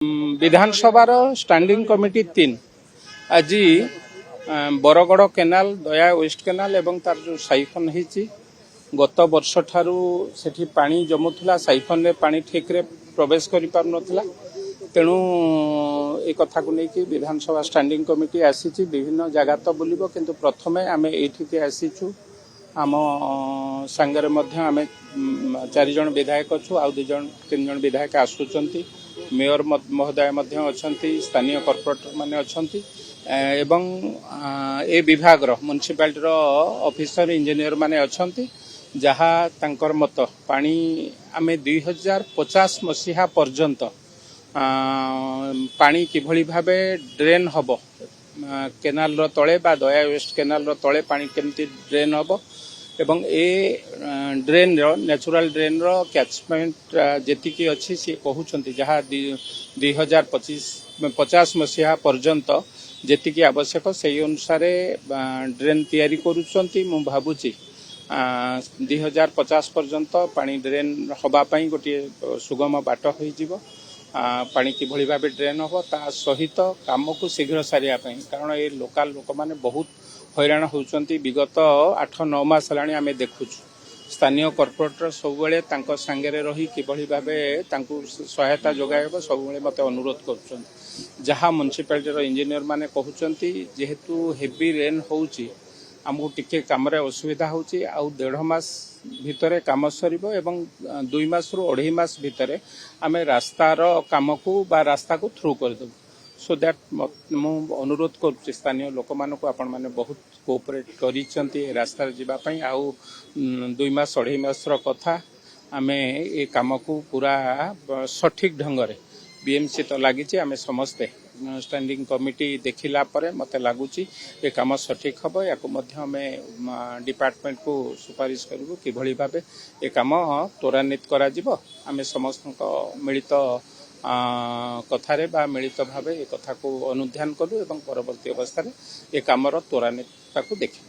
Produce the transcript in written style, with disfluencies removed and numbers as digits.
विधानसभा standing committee 3 आज Bargarh canal दया waste canal एवं तार जो साइफन होती गत वर्ष ठारू सेठी पानी जमुला साइफन रे पानी ठीक रे प्रवेश कर पार नथिला तेणु ए कथा को लेकिन विधानसभा स्टैंडिंग कमिटी आसी विभिन्न जगह तो बुलिबो किंतु प्रथमे आमे एठिके आसीचु आम सांगरे मध्य आमे 4 जन विधायक अच्छु आउ 3 जन विधायक आसुचंती मेयर महोदय मध्य अछंती स्थानीय कॉर्पोरेटर माने अछंती एवं ए विभाग रो म्युनिसिपालिटी रो ऑफिसर इंजीनियर माने अछंती जहा तांकर मत पानी आमे 2050 मसीहा पर्यंत पानी किभली भाबे ड्रेन हबो केनाल रो तळे बा दया वेस्ट केनाल रो तळे पानी केमती ड्रेन हबो एवं ए ड्रेन रो नेचुरल ड्रेन रो कैचमेंट जेति की अछि से कहउछंती जहा 2050 मसीहा पर्यंत जेति की आवश्यक सेही अनुसार ड्रेन तैयारी करूछंती मु भाबुची 2050 पर्यंत पानी ड्रेन हबा पई गोटे सुगम बाट होई जिवो पानी किभली भाबे ड्रेन हबो ता सहित काम को शीघ्र सारिया पई कारण ए लोकल लोक माने बहुत हैरान होउछंती विगत 8-9 मास हलाणी आमे देखुछु स्थानीय कॉर्पोरेटर सबुबले तांको संगरे रही किभली भाबे तांको सहायता जोगायबो सबुबले मते अनुरोध करछन जहा म्युनिसिपालिटी रो इंजीनियर माने कहउछंती जेहेतु हेवी रेन होउची हमको टिके काम रे असुविधा होउची आ 1.5 मास भितरे काम सरीबो एवं 2 मास रु 2.5 मास भितरे आमे रास्ता रो काम को बा रास्ता को थ्रू कर देबो सो दैट मु अनुरोध कर स्थानीय लोक मान को आपण माने बहुत कोऑपरेट करिसंती रास्ता जीवा पई आउ 2 मास 2.5 मास रो कथा आमे ए काम को पूरा सठिक ढंग रे बीएमसी तो लागिची आमे समस्ते स्टैंडिंग कमिटी देखिला परे मते लागुची ए काम सठिक हबो याको मध्य हमें डिपार्टमेंट को सुपारिश करबो कि भली भाबे ए काम त्वरान्वित करा जिवो आमे समस्त मिलित कथारे बा मिलित भावे ए कथा को अनुध्यान करू एवं परवर्ती अवस्था रे ए कामर त्वरान्वितता को देखि